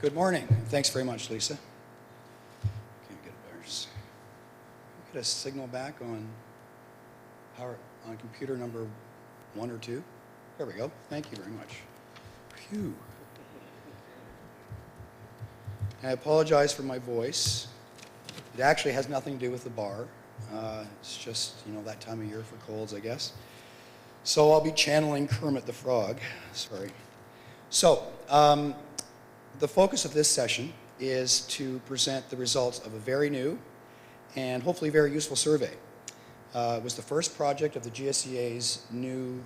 Good morning. Thanks very much, Lisa. Can't get it better. Get a signal back on computer number 1 or 2. There we go. Thank you very much. Phew. I apologize for my voice. It actually has nothing to do with the bar. It's just, that time of year for colds, I guess. So I'll be channeling Kermit the Frog. Sorry. So, the focus of this session is to present the results of a very new and hopefully very useful survey. It was the first project of the GSCA's new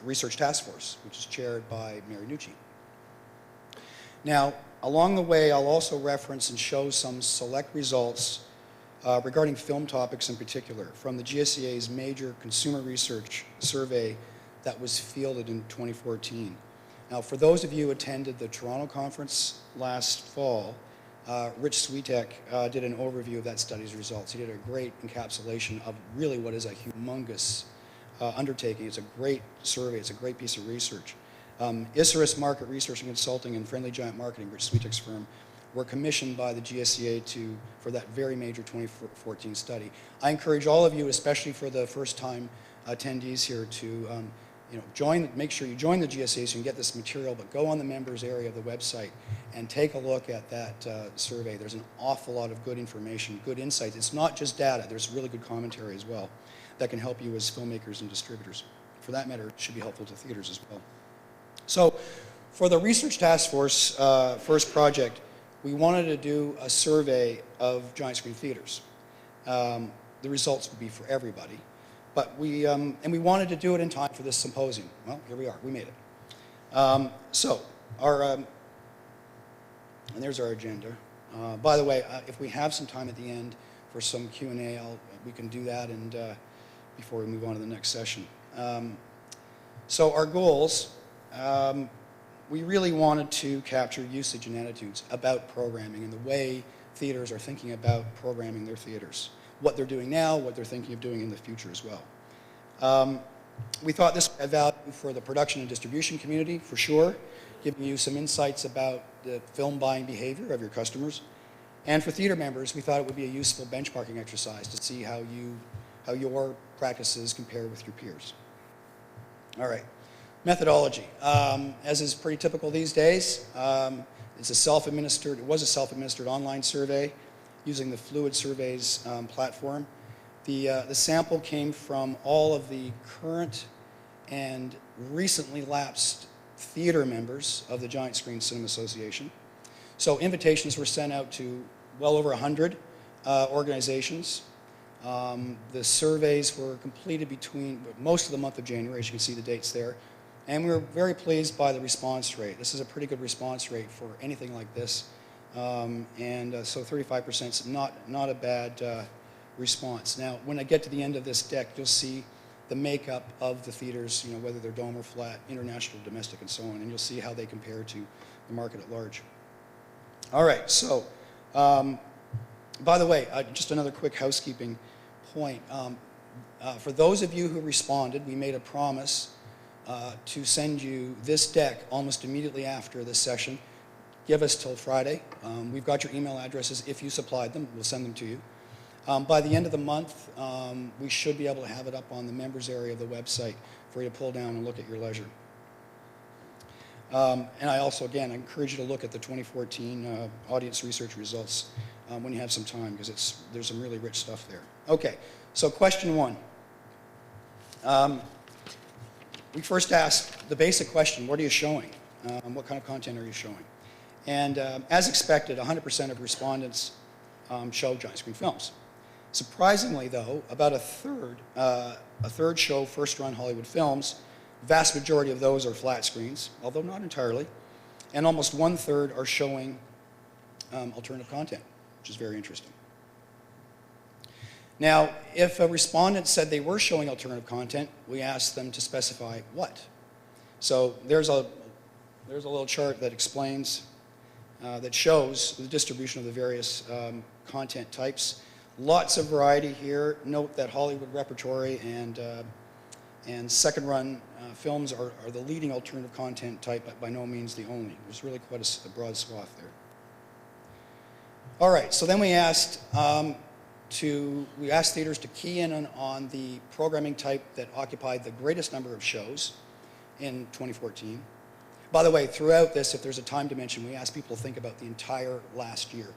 research task force, which is chaired by Mary Nucci. Now, along the way, I'll also reference and show some select results regarding film topics in particular from the GSCA's major consumer research survey that was fielded in 2014. Now, for those of you who attended the Toronto conference last fall, Rich Switek did an overview of that study's results. He did a great encapsulation of really what is a humongous undertaking. It's a great survey. It's a great piece of research. Isurus Market Research and Consulting and Friendly Giant Marketing, Rich Switek's firm, were commissioned by the GSCA for that very major 2014 study. I encourage all of you, especially for the first-time attendees here, to make sure you join the GSCA so you can get this material, but go on the members area of the website and take a look at that survey. There's an awful lot of good information, good insights. It's not just data. There's really good commentary as well that can help you as filmmakers and distributors. For that matter, it should be helpful to theaters as well. So for the Research Task Force first project, we wanted to do a survey of giant screen theaters. The results would be for everybody. But we wanted to do it in time for this symposium. Well, here we are. We made it. And there's our agenda. By the way, if we have some time at the end for some Q&A, we can do that and before we move on to the next session. So our goals, we really wanted to capture usage and attitudes about programming and the way theaters are thinking about programming their theaters. What they're doing now, what they're thinking of doing in the future as well. We thought this would have value for the production and distribution community, for sure, giving you some insights about the film buying behavior of your customers. And for theater members, we thought it would be a useful benchmarking exercise to see how your practices compare with your peers. All right, methodology. As is pretty typical these days, it was a self-administered online survey using the Fluid Surveys platform. The sample came from all of the current and recently lapsed theater members of the Giant Screen Cinema Association. So invitations were sent out to well over 100 organizations. The surveys were completed between most of the month of January, as you can see the dates there. And we were very pleased by the response rate. This is a pretty good response rate for anything like this. So 35% is not a bad response. Now, when I get to the end of this deck, you'll see the makeup of the theaters, whether they're dome or flat, international, domestic, and so on, and you'll see how they compare to the market at large. All right, so, by the way, just another quick housekeeping point. For those of you who responded, we made a promise to send you this deck almost immediately after this session. Give us till Friday. We've got your email addresses. If you supplied them, we'll send them to you. By the end of the month, we should be able to have it up on the members area of the website for you to pull down and look at your leisure. And I also, again, I encourage you to look at the 2014 audience research results when you have some time, because there's some really rich stuff there. Okay, so question 1. We first asked the basic question, what are you showing? What kind of content are you showing? And as expected, 100% of respondents showed giant screen films. Surprisingly, though, about a third show first-run Hollywood films. Vast majority of those are flat screens, although not entirely. And almost 1/3 are showing alternative content, which is very interesting. Now, if a respondent said they were showing alternative content, we asked them to specify what. So there's a little chart that explains, that shows the distribution of the various content types. Lots of variety here. Note that Hollywood repertory and And second run films are the leading alternative content type, but by no means the only. There's really quite a broad swath there. All right, so then we asked theaters to key in on the programming type that occupied the greatest number of shows in 2014. By the way, throughout this, if there's a time dimension, we asked people to think about the entire last year.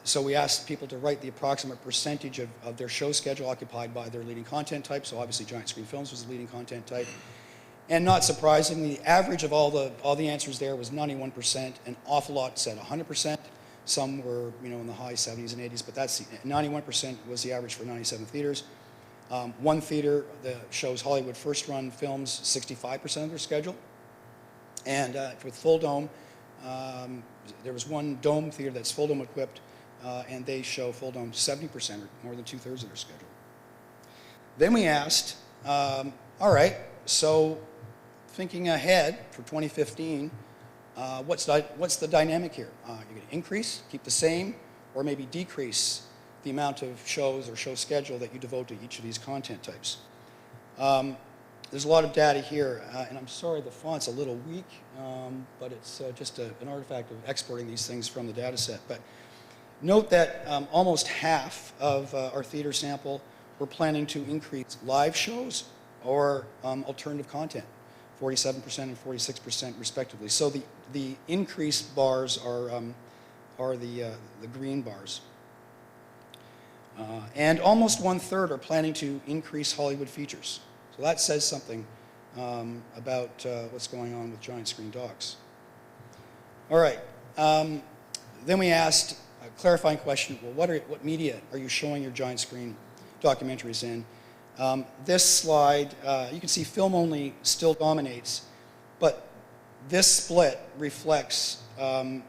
So we asked people to write the approximate percentage of their show schedule occupied by their leading content type. So obviously giant screen films was the leading content type. And not surprisingly, the average of all the answers there was 91%. An awful lot said 100%. Some were, in the high 70s and 80s, but that's 91% was the average for 97 theaters. One theater that shows Hollywood first-run films 65% of their schedule. And with full dome, there was one dome theater that's full dome equipped, and they show full dome 70%, or more than 2/3 of their schedule. Then we asked, all right, so thinking ahead for 2015, what's the dynamic here? You're going to increase, keep the same, or maybe decrease the amount of shows or show schedule that you devote to each of these content types. There's a lot of data here, and I'm sorry the font's a little weak, but it's just an artifact of exporting these things from the data set. But note that almost half of our theater sample were planning to increase live shows or alternative content, 47% and 46% respectively. So the increased bars are the green bars. And almost 1/3 are planning to increase Hollywood features. So that says something about what's going on with giant screen docs. All right. Then we asked a clarifying question, well, what media are you showing your giant screen documentaries in? This slide, you can see film only still dominates, but this split reflects the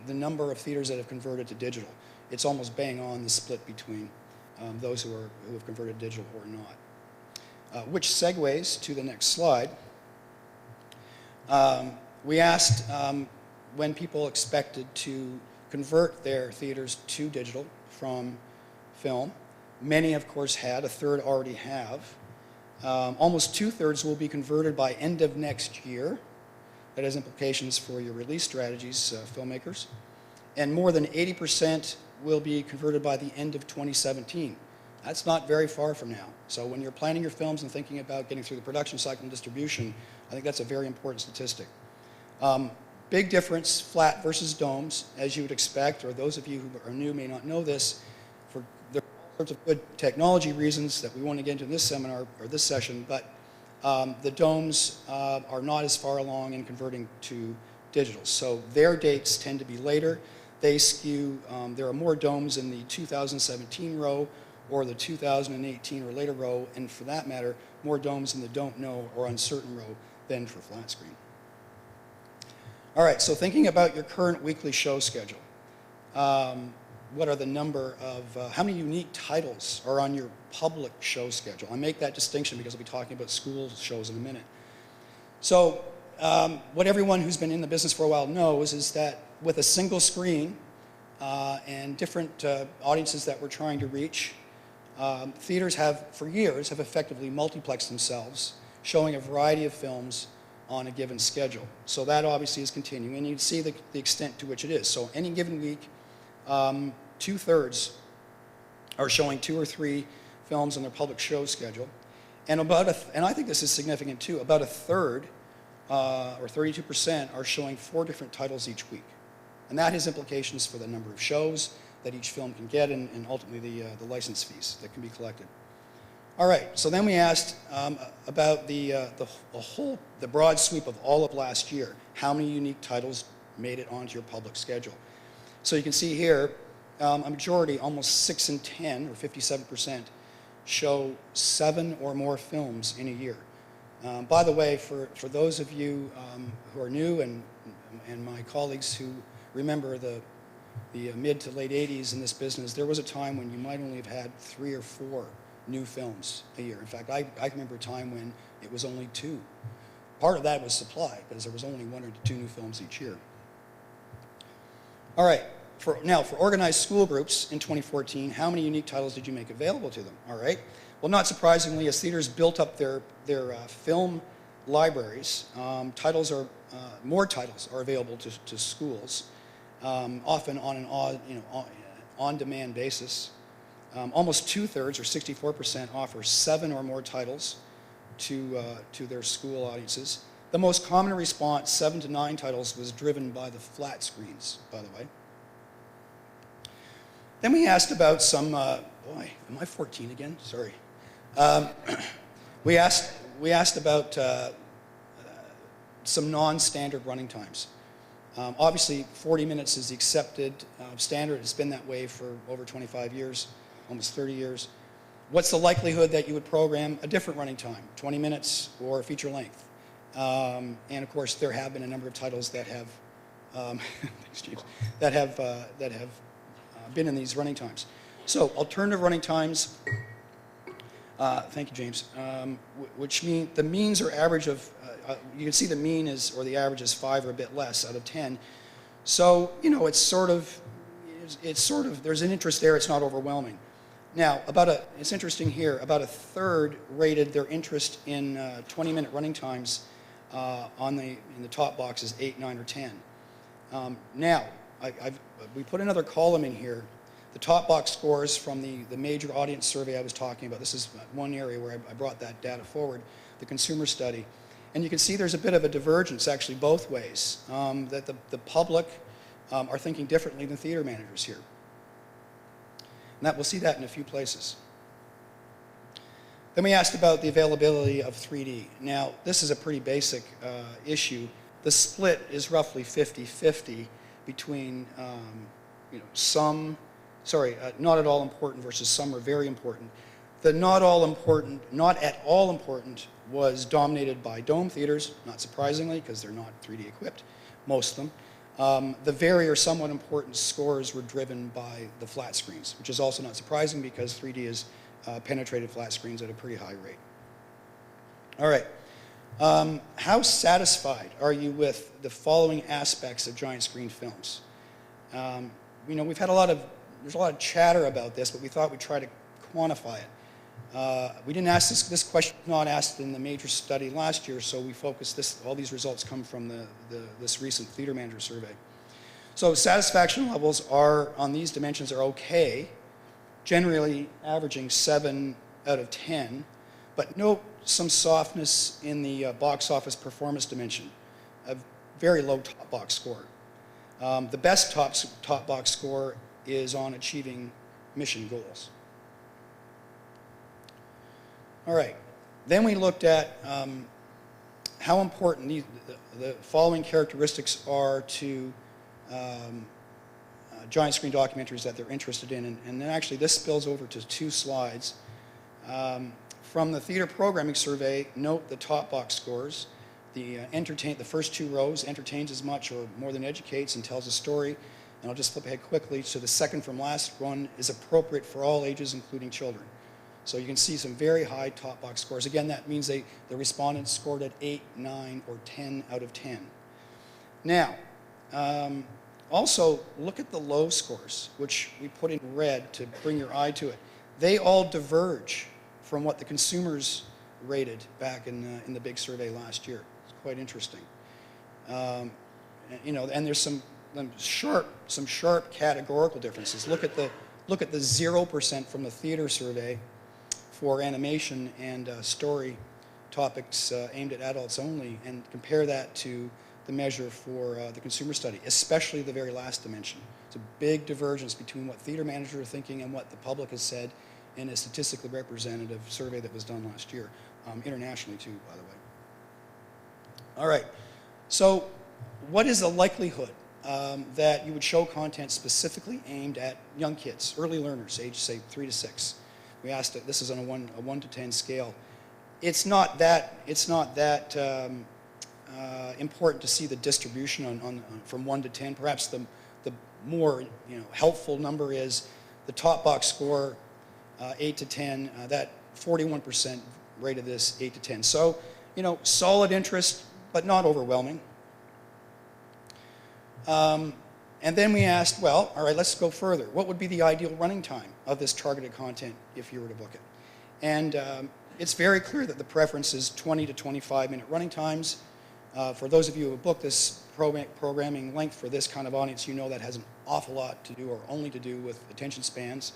number of theaters that have converted to digital. It's almost bang on the split between those who have converted to digital or not. Which segues to the next slide. We asked when people expected to convert their theaters to digital from film. Many, of course, had. 1/3 already have. Almost 2/3 will be converted by end of next year. That has implications for your release strategies, filmmakers. And more than 80% will be converted by the end of 2017. That's not very far from now. So when you're planning your films and thinking about getting through the production cycle and distribution, I think that's a very important statistic. Big difference, flat versus domes, as you would expect, or those of you who are new may not know this. There are all sorts of good technology reasons that we want to get into in this seminar or this session, but the domes are not as far along in converting to digital. So their dates tend to be later. They skew, there are more domes in the 2017 row or the 2018 or later row, and for that matter, more domes in the don't know or uncertain row than for flat screen. All right, so thinking about your current weekly show schedule, what are the number of, how many unique titles are on your public show schedule? I make that distinction because I'll be talking about school shows in a minute. So what everyone who's been in the business for a while knows is that with a single screen and different audiences that we're trying to reach, theaters for years have effectively multiplexed themselves, showing a variety of films on a given schedule. So that obviously is continuing, and you can see the extent to which it is. So any given week, 2/3 are showing 2 or 3 films on their public show schedule, and and I think this is significant too, about 1/3 or 32% are showing 4 different titles each week. And that has implications for the number of shows that each film can get and ultimately the license fees that can be collected. All right, so then we asked about the broad sweep of all of last year. How many unique titles made it onto your public schedule? So you can see here, a majority, almost 6 in 10, or 57%, show 7 or more films in a year. By the way, for those of you who are new and my colleagues who remember the mid to late 80s in this business, there was a time when you might only have had 3 or 4 new films a year. In fact, I remember a time when it was only 2. Part of that was supply, because there was only 1 or 2 new films each year. All right, for organized school groups in 2014, how many unique titles did you make available to them? All right. Well, not surprisingly, as theaters built up their film libraries, more titles are available to schools, often on an on-demand basis. Almost 2/3, or 64%, offer 7 or more titles to their school audiences. The most common response, 7 to 9 titles, was driven by the flat screens, by the way. Then we asked about some, boy, am I 14 again? Sorry. We asked about some non-standard running times. Obviously, 40 minutes is the accepted standard. It's been that way for over 25 years, almost 30 years. What's the likelihood that you would program a different running time, 20 minutes or feature length? And of course, there have been a number of titles that have, been in these running times. So, alternative running times. Thank you, James. Which mean the means or average of, you can see the mean is, or the average is 5 or a bit less out of 10. So, it's sort of, there's an interest there, it's not overwhelming. Now, it's interesting here, about a third rated their interest in 20-minute running times in the top boxes 8, 9, or 10. Now, we put another column in here. The top box scores from the major audience survey I was talking about. This is one area where I brought that data forward, the consumer study. And you can see there's a bit of a divergence, actually, both ways, that the public are thinking differently than theater managers here. And we'll see that in a few places. Then we asked about the availability of 3D. Now, this is a pretty basic issue. The split is roughly 50-50 between not at all important versus some are very important. The not at all important was dominated by dome theaters, not surprisingly, because they're not 3D equipped, most of them. The very or somewhat important scores were driven by the flat screens, which is also not surprising because 3D has penetrated flat screens at a pretty high rate. All right. How satisfied are you with the following aspects of giant screen films? We've had there's a lot of chatter about this, but we thought we'd try to quantify it. We didn't ask this question was not asked in the major study last year, so we focused all these results come from this recent theater manager survey. So satisfaction levels on these dimensions are okay, generally averaging 7 out of 10, but note some softness in the box office performance dimension, a very low top box score. The best top box score is on achieving mission goals. All right. Then we looked at how important the following characteristics are to giant screen documentaries that they're interested in. And then actually this spills over to 2 slides. From the Theater Programming Survey, note the top box scores. The first 2 rows, entertains as much or more than educates and tells a story. And I'll just flip ahead quickly. So the second from last one is appropriate for all ages, including children. So you can see some very high top box scores. Again, that means the respondents scored at 8, 9, or 10 out of 10. Now, also look at the low scores, which we put in red to bring your eye to it. They all diverge from what the consumers rated back in the big survey last year. It's quite interesting. And there's some sharp categorical differences. Look at the 0% from the theater survey for animation and story topics aimed at adults only, and compare that to the measure for the consumer study, especially the very last dimension. It's a big divergence between what theater managers are thinking and what the public has said in a statistically representative survey that was done last year, internationally too, by the way. All right, so what is the likelihood that you would show content specifically aimed at young kids, early learners, age say 3 to 6? We asked it. This is on a 1 to 10 scale. It's not that important to see the distribution from 1 to 10. Perhaps the more helpful number is the top box score, 8 to 10. That 41% rated this 8 to 10. So solid interest, but not overwhelming. And And then we asked, well, all right, let's go further. What would be the ideal running time of this targeted content if you were to book it? And it's very clear that the preference is 20 to 25-minute running times. For those of you who have booked this programming length for this kind of audience, you know that has an awful lot to do, or only to do, with attention spans.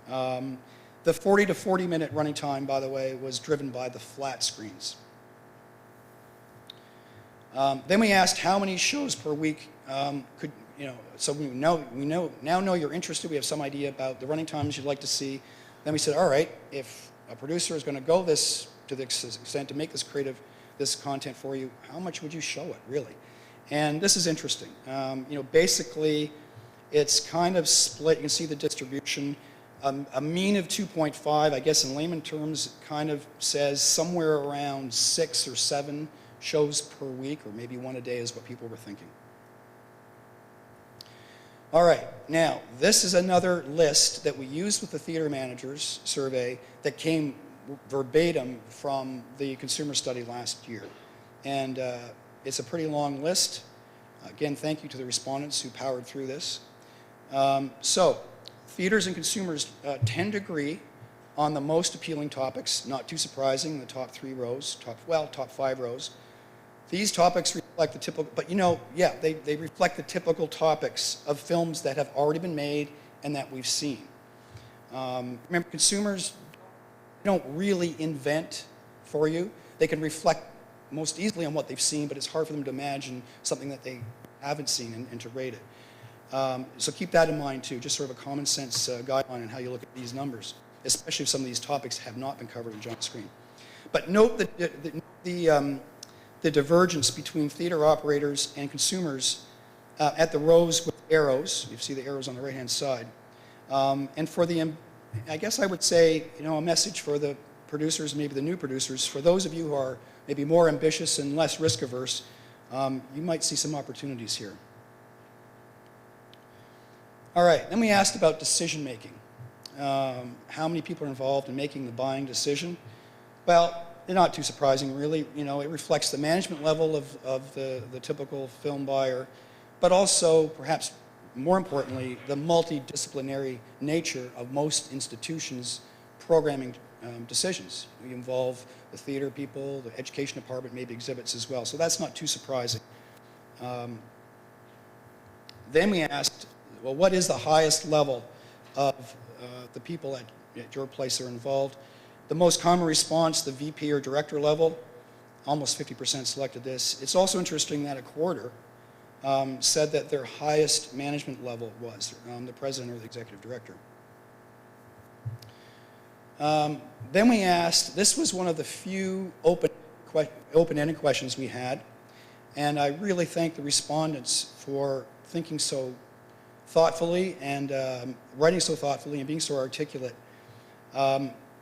The 40 to 40-minute running time, by the way, was driven by the flat screens. Then we asked how many shows per week could, so we now know you're interested. We have some idea about the running times you'd like to see. Then we said, all right, if a producer is going to go to this extent to make this content for you, how much would you show it, really? And this is interesting. Basically, it's kind of split. You can see the distribution. A mean of 2.5, I guess in layman terms, kind of says somewhere around 6 or 7 shows per week, or maybe 1 a day is what people were thinking. All right, now, this is another list that we used with the theater managers survey that came verbatim from the consumer study last year. And it's a pretty long list. Again, thank you to the respondents who powered through this. So, theaters and consumers tend to agree on the most appealing topics, not too surprising, the top 3 rows, top 5 rows. These topics reflect the typical, but they reflect the typical topics of films that have already been made and that we've seen. Remember, consumers don't really invent for you. They can reflect most easily on what they've seen, but it's hard for them to imagine something that they haven't seen and to rate it. So keep that in mind too, just sort of a common sense guideline on how you look at these numbers, especially if some of these topics have not been covered on giant screen. But note that the divergence between theater operators and consumers at the rows with arrows. You see the arrows on the right-hand side. And for I guess I would say, a message for the producers, maybe the new producers, for those of you who are maybe more ambitious and less risk-averse, you might see some opportunities here. All right, then we asked about decision-making. How many people are involved in making the buying decision? Well, they're not too surprising, really. It reflects the management level of the typical film buyer, but also, perhaps more importantly, the multidisciplinary nature of most institutions' programming decisions. We involve the theater people, the education department, maybe exhibits as well. So that's not too surprising. Then we asked, well, what is the highest level of the people at your place that are involved? The most common response, the VP or director level, almost 50% selected this. It's also interesting that a quarter said that their highest management level was the president or the executive director. Then we asked, this was one of the few open-ended questions we had, and I really thank the respondents for thinking so thoughtfully and writing so thoughtfully and being so articulate.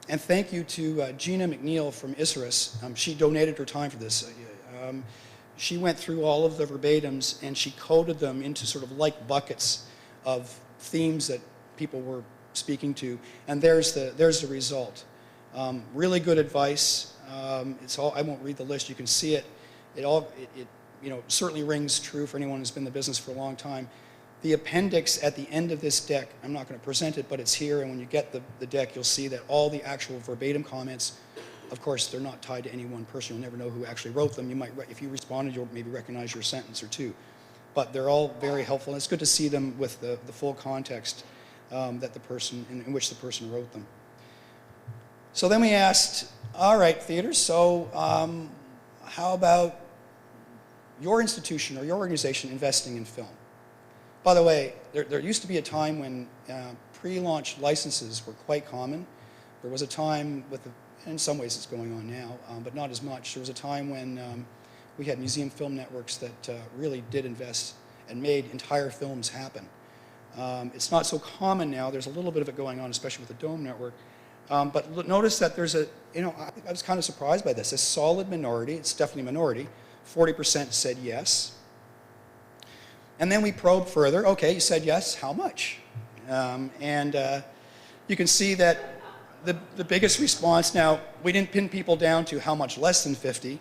And thank you to Gina McNeil from ISRIS. She donated her time for this. She went through all of the verbatims and she coded them into sort of like buckets of themes that people were speaking to, and there's the result. Really good advice. I won't read the list. You can see it. It certainly rings true for anyone who's been in the business for a long time. The appendix at the end of this deck, I'm not going to present it, but it's here, and when you get the deck, you'll see that all the actual verbatim comments, of course, they're not tied to any one person. You'll never know who actually wrote them. You might, if you responded, you'll maybe recognize your sentence or two. But they're all very helpful, and it's good to see them with the full context that the person, in which the person wrote them. So then we asked, all right, theaters, so how about your institution or your organization investing in film? By the way, there used to be a time when pre-launch licenses were quite common. There was a time in some ways it's going on now, but not as much. There was a time when we had museum film networks that really did invest and made entire films happen. It's not so common now. There's a little bit of it going on, especially with the Dome network. But notice that there's I was kind of surprised by this. A solid minority, it's definitely a minority, 40% said yes. And then we probed further. Okay, you said yes, how much? You can see that the biggest response, now, we didn't pin people down to how much less than 50,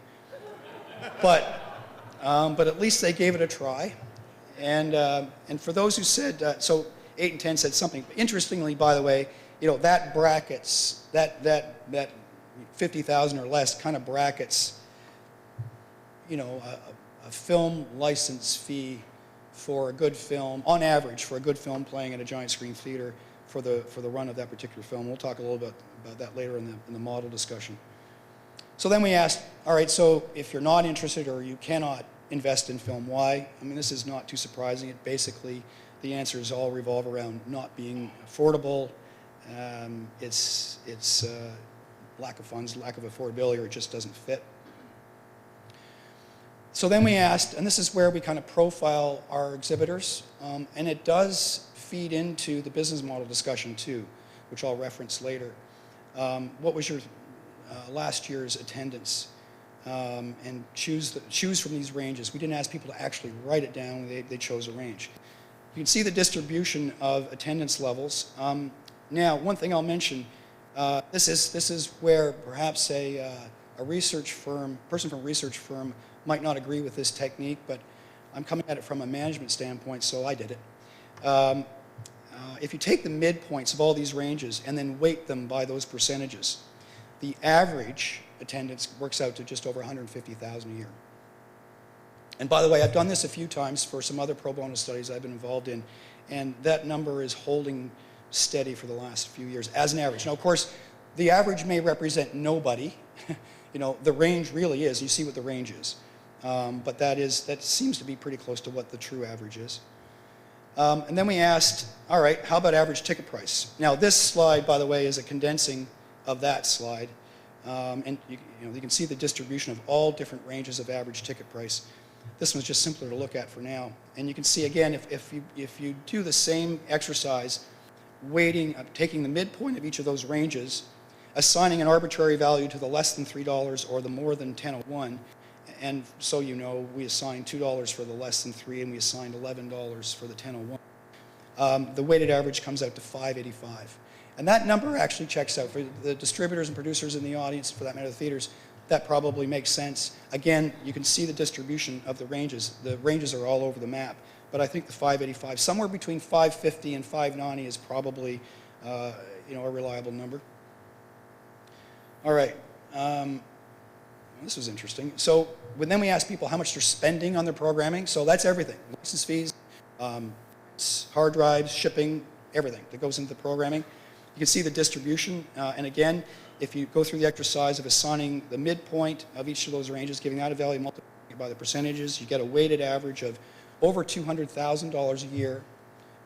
but at least they gave it a try. And for those who said, so 8 and 10 said something. Interestingly, by the way, that brackets, that 50,000 or less kind of brackets, a film license fee for a good film, on average, for a good film playing at a giant screen theater for the run of that particular film. We'll talk a little bit about that later in the model discussion. So then we asked, all right, so if you're not interested or you cannot invest in film, why? I mean, this is not too surprising. It basically, the answers all revolve around not being affordable. It's lack of funds, lack of affordability, or it just doesn't fit. So then we asked, and this is where we kind of profile our exhibitors, and it does feed into the business model discussion too, which I'll reference later. What was your last year's attendance? And choose from these ranges. We didn't ask people to actually write it down. They chose a range. You can see the distribution of attendance levels. Now, one thing I'll mention, this is where perhaps a research firm, person from a research firm might not agree with this technique, but I'm coming at it from a management standpoint, so I did it. If you take the midpoints of all these ranges and then weight them by those percentages, the average attendance works out to just over 150,000 a year. And by the way, I've done this a few times for some other pro bono studies I've been involved in, and that number is holding steady for the last few years as an average. Now, of course, the average may represent nobody. The range really is. You see what the range is. But that seems to be pretty close to what the true average is. And then we asked, all right, how about average ticket price? Now, this slide, by the way, is a condensing of that slide. And you can see the distribution of all different ranges of average ticket price. This one's just simpler to look at for now. And you can see, again, if you do the same exercise, taking the midpoint of each of those ranges, assigning an arbitrary value to the less than $3 or the more than 1001, and so we assigned $2 for the less than 3, and we assigned $11 for the 1001. The weighted average comes out to $5.85. And that number actually checks out. For the distributors and producers in the audience, for that matter, the theaters, that probably makes sense. Again, you can see the distribution of the ranges. The ranges are all over the map. But I think the 585, somewhere between 550 and 590 is probably a reliable number. All right. This was interesting. So then we asked people how much they're spending on their programming. So that's everything. License fees, hard drives, shipping, everything that goes into the programming. You can see the distribution. And again, if you go through the exercise of assigning the midpoint of each of those ranges, giving that a value, multiplying it by the percentages, you get a weighted average of over $200,000 a year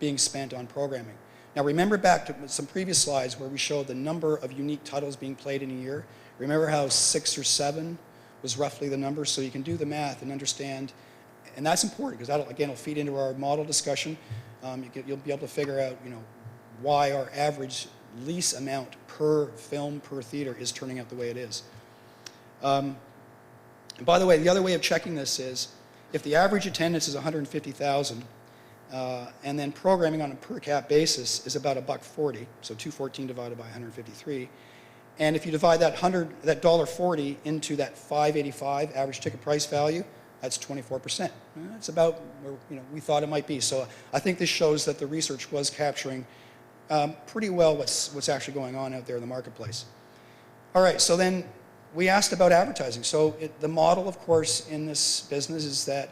being spent on programming. Now remember back to some previous slides where we showed the number of unique titles being played in a year. Remember how 6 or 7 was roughly the number? So you can do the math and understand, and that's important because that'll, again, will feed into our model discussion. You'll be able to figure out, why our average lease amount per film, per theater is turning out the way it is. And by the way, the other way of checking this is if the average attendance is 150,000, and then programming on a per cap basis is about $1.40, so 214 divided by 153. And if you divide that $1.40 into that 585 average ticket price value, that's 24%. That's about where we thought it might be. So I think this shows that the research was capturing pretty well what's actually going on out there in the marketplace. All right, so then we asked about advertising. So the model, of course, in this business is that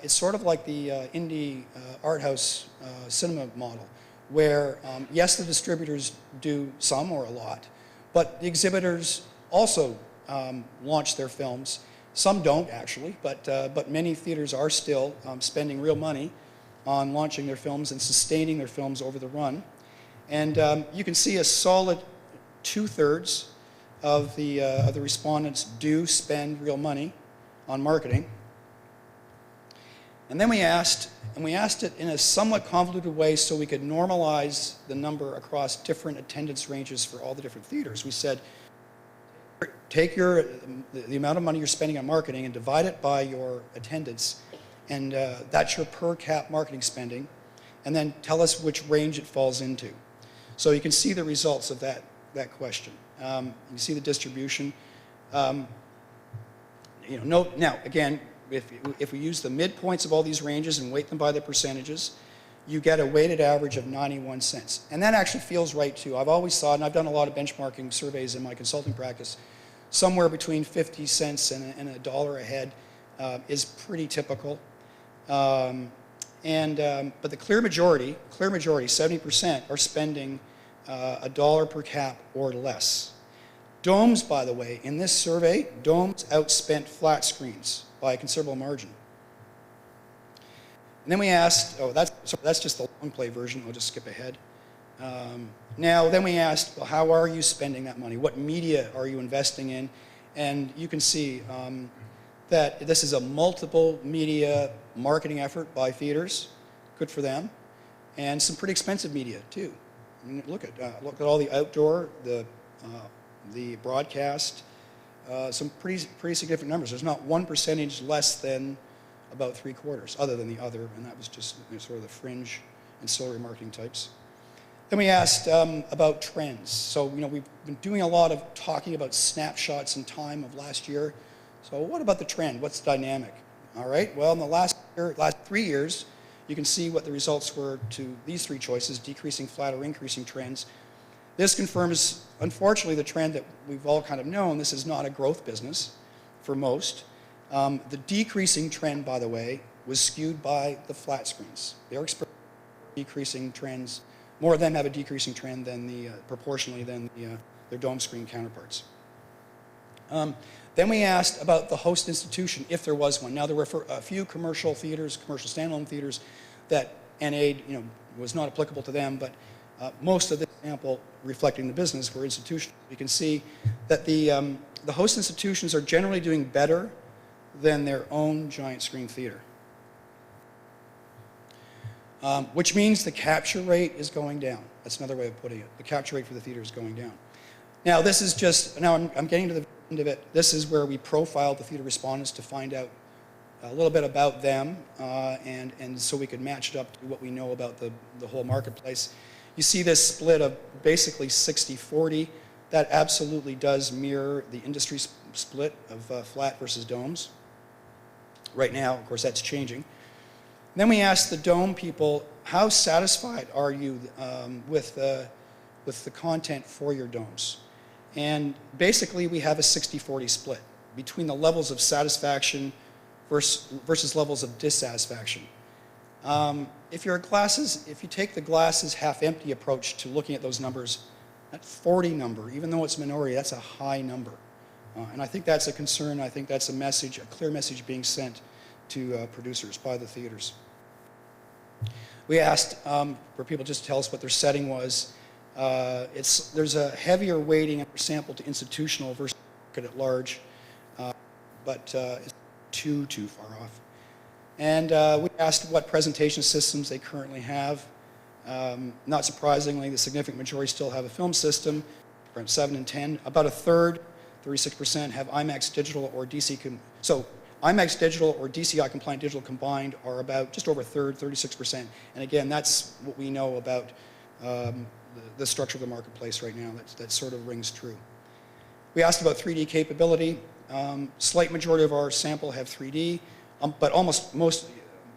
it's sort of like the indie art house cinema model, where yes, the distributors do some or a lot, but the exhibitors also launch their films. Some don't actually, but many theaters are still spending real money on launching their films and sustaining their films over the run. And you can see a solid 2/3 of the respondents do spend real money on marketing. And then we asked it in a somewhat convoluted way so we could normalize the number across different attendance ranges for all the different theaters. We said, take the amount of money you're spending on marketing and divide it by your attendance, and that's your per cap marketing spending, and then tell us which range it falls into. So you can see the results of that question. You see the distribution. Now, again, if we use the midpoints of all these ranges and weight them by the percentages, you get a weighted average of 91 cents. And that actually feels right too. I've always thought, and I've done a lot of benchmarking surveys in my consulting practice, somewhere between 50 cents and a dollar a head is pretty typical. But the clear majority, 70%, are spending a dollar per cap or less. Domes, by the way, in this survey, domes outspent flat screens by a considerable margin. And then we asked, that's just the long play version, I'll just skip ahead. Then we asked, well, how are you spending that money? What media are you investing in? And you can see that this is a multiple media marketing effort by theaters, good for them, and some pretty expensive media too. I mean, look at all the outdoor, the broadcast, some pretty significant numbers. There's not one percentage less than about 3/4, other than the other, and that was just sort of the fringe ancillary marketing types. Then we asked about trends. So, we've been doing a lot of talking about snapshots in time of last year. So what about the trend? What's the dynamic? All right, well, in the last 3 years, you can see what the results were to these three choices, decreasing, flat, or increasing trends. This confirms, unfortunately, the trend that we've all kind of known. This is not a growth business for most. The decreasing trend, by the way, was skewed by the flat screens. They're experiencing decreasing trends. More of them have a decreasing trend than proportionally than their dome screen counterparts. Then we asked about the host institution, if there was one. Now, there were a few commercial theaters, commercial standalone theaters, that NA was not applicable to them, but most of the sample reflecting the business were institutional. You can see that the host institutions are generally doing better than their own giant screen theater, which means the capture rate is going down. That's another way of putting it. The capture rate for the theater is going down. Now, this is just, I'm getting to the end of it. This is where we profiled the theater respondents to find out a little bit about them, and so we could match it up to what we know about the whole marketplace. You see this split of basically 60-40. That absolutely does mirror the industry split of flat versus domes. Right now, of course, that's changing. Then we asked the dome people, how satisfied are you with the content for your domes? And basically, we have a 60-40 split between the levels of satisfaction versus levels of dissatisfaction. If you take the glasses half empty approach to looking at those numbers, that 40 number, even though it's minority, that's a high number. And I think that's a concern. I think that's a clear message being sent to producers by the theaters. We asked for people just to tell us what their setting was. There's a heavier weighting in our sample to institutional versus market at large, but it's too far off. And we asked what presentation systems they currently have. Not surprisingly, the significant majority still have a film system, around 7 and 10. About a third, 36%, have IMAX digital or DC. So IMAX digital or DCI compliant digital combined are about just over a third, 36%. And again, that's what we know about the structure of the marketplace right now. That sort of rings true. We asked about 3D capability. Slight majority of our sample have 3D, but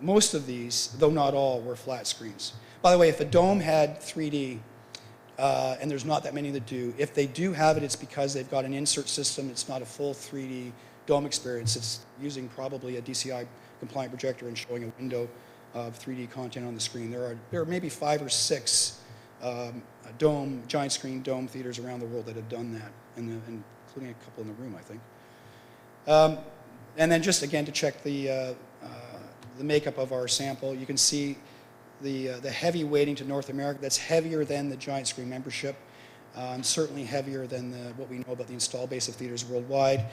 most of these, though not all, were flat screens. By the way, if a dome had 3D, and there's not that many that do, if they do have it, it's because they've got an insert system. It's not a full 3D dome experience. It's using probably a DCI compliant projector and showing a window of 3D content on the screen. There are maybe 5 or 6 giant screen dome theaters around the world that have done that, including a couple in the room, I think. And then just again to check the makeup of our sample, you can see the heavy weighting to North America. That's heavier than the giant screen membership, certainly heavier than what we know about the install base of theaters worldwide.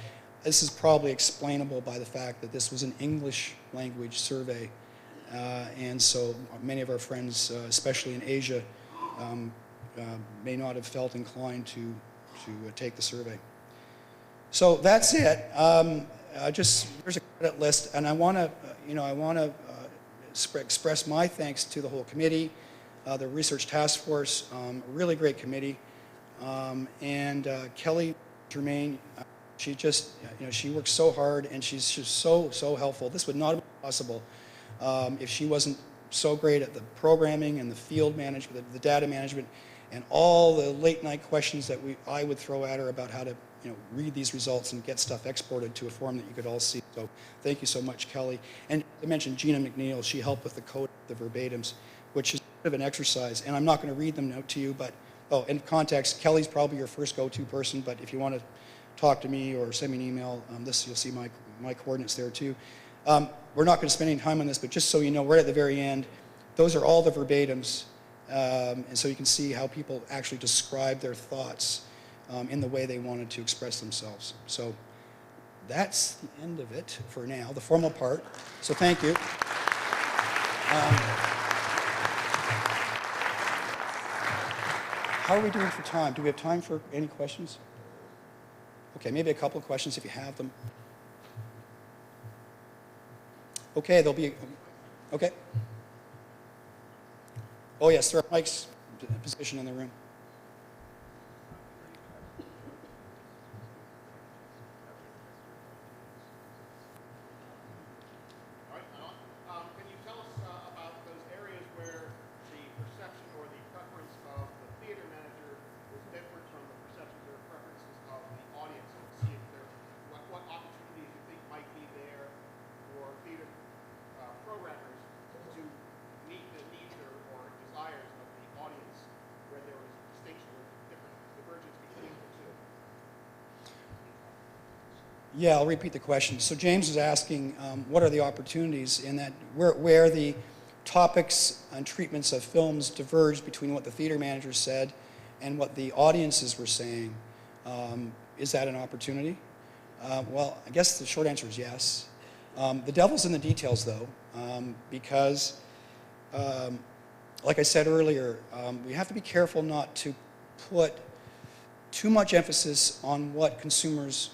This is probably explainable by the fact that this was an English language survey, and so many of our friends, especially in Asia, may not have felt inclined to take the survey. So that's it. There's a credit list, and I want to express my thanks to the whole committee, the research task force, really great committee, and Kelly, Germain, She just, she works so hard, and she's just so helpful. This would not have been possible if she wasn't so great at the programming and the field management, the data management, and all the late night questions that I would throw at her about how to read these results and get stuff exported to a form that you could all see. So thank you so much, Kelly. And I mentioned Gina McNeil. She helped with the code, the verbatims, which is a bit of an exercise. And I'm not going to read them out to you, but, in context, Kelly's probably your first go-to person, but if you want to talk to me or send me an email, you'll see my coordinates there too. We're not going to spend any time on this, but just so you know, right at the very end, those are all the verbatims, and so you can see how people actually describe their thoughts in the way they wanted to express themselves. So that's the end of it for now, the formal part. So thank you. How are we doing for time? Do we have time for any questions? Okay, maybe a couple of questions if you have them. Okay, there'll be, okay. Oh yes, there are mics positioned in the room. Can you tell us about those areas where the perception or the preference of the theater manager is different from the perceptions or preferences of the audience, and see if there, what opportunities you think might be there for theater programmers to meet the needs or desires of the audience, where there was distinction or different divergence between the two? Yeah, I'll repeat the question. So James is asking, what are the opportunities in that, where the topics and treatments of films diverge between what the theater managers said and what the audiences were saying. Is that an opportunity? Well, I guess the short answer is yes. The devil's in the details, though, because, like I said earlier, we have to be careful not to put too much emphasis on what consumers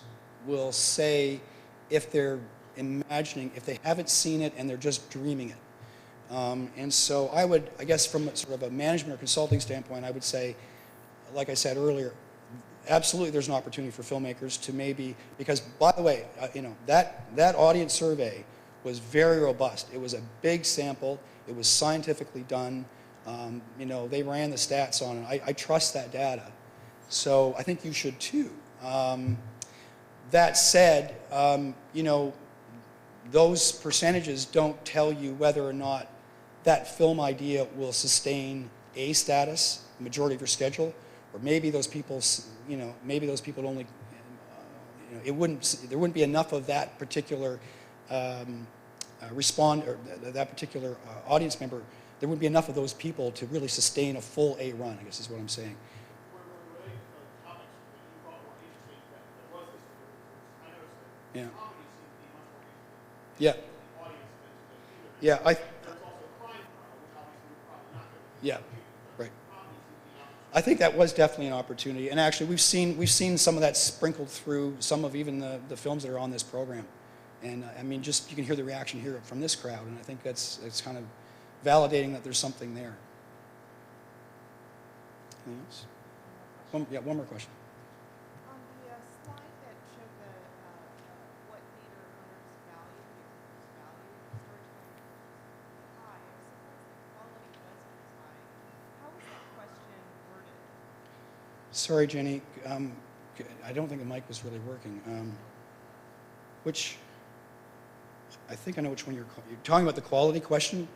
will say if they're imagining, if they haven't seen it and they're just dreaming it. And so I guess from sort of a management or consulting standpoint, I would say, like I said earlier, absolutely there's an opportunity for filmmakers to maybe, because by the way, that audience survey was very robust. It was a big sample. It was scientifically done. They ran the stats on it. I trust that data. So I think you should too. That said, those percentages don't tell you whether or not that film idea will sustain A status, the majority of your schedule, or maybe those people, only, there wouldn't be enough of that particular that particular audience member. There wouldn't be enough of those people to really sustain a full A run, I guess is what I'm saying. Yeah. Yeah. Yeah. Yeah. Right. I think that was definitely an opportunity, and actually we've seen some of that sprinkled through some of even the films that are on this program, and I mean, just you can hear the reaction here from this crowd, and I think it's kind of validating that there's something there. Anything else? One more question. Sorry, Jenny. I don't think the mic was really working. I think I know which one you're talking about. The quality question.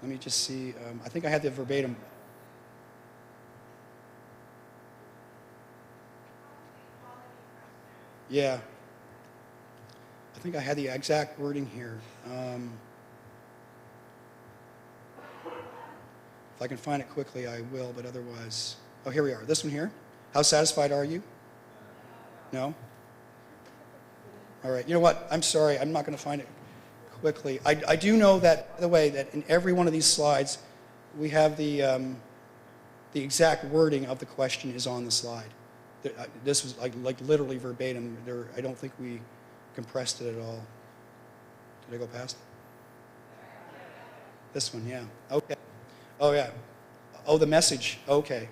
Let me just see. I think I had the verbatim. Yeah. I think I had the exact wording here. If I can find it quickly, I will, but otherwise... Oh, here we are. This one here. How satisfied are you? No? All right. You know what? I'm sorry. I'm not going to find it quickly. I do know that, by the way, that in every one of these slides, we have the exact wording of the question is on the slide. This was like literally verbatim. I don't think we compressed it at all. Did I go past it? This one, yeah. Okay. Oh, yeah. Oh, the message. Okay.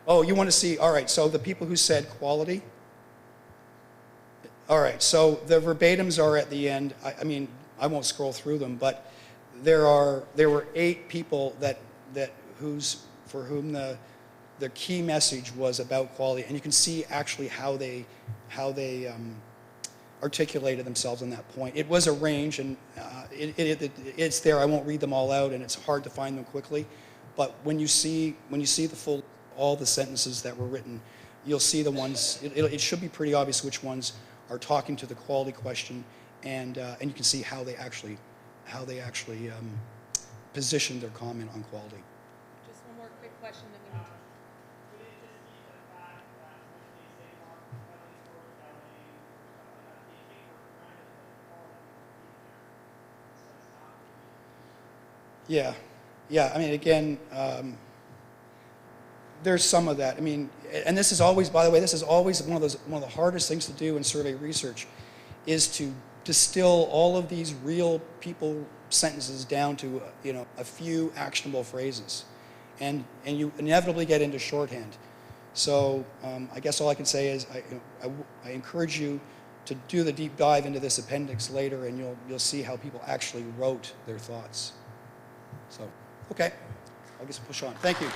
Oh, you want to see, all right, so the people who said quality, All right, so the verbatims are at the end. I mean, I won't scroll through them, but there were 8 people for whom the key message was about quality, and you can see actually how they articulated themselves on that point. It was a range, and it's there. I won't read them all out, and it's hard to find them quickly. But when you see all the sentences that were written, you'll see the ones. It should be pretty obvious which ones are talking to the quality question, and you can see how they actually positioned their comment on quality. Just one more quick question, then we need to. Could it just be the fact that when they say marketing, storytelling, or stuff like that, they take for granted that the quality will be there? So it's not really. Yeah. I mean, again, there's some of that. I mean, and this is always, by the way, this is always one of the hardest things to do in survey research, is to distill all of these real people sentences down to a few actionable phrases, and you inevitably get into shorthand. So I guess all I can say is I encourage you to do the deep dive into this appendix later, and you'll see how people actually wrote their thoughts. So okay, I guess push on. Thank you.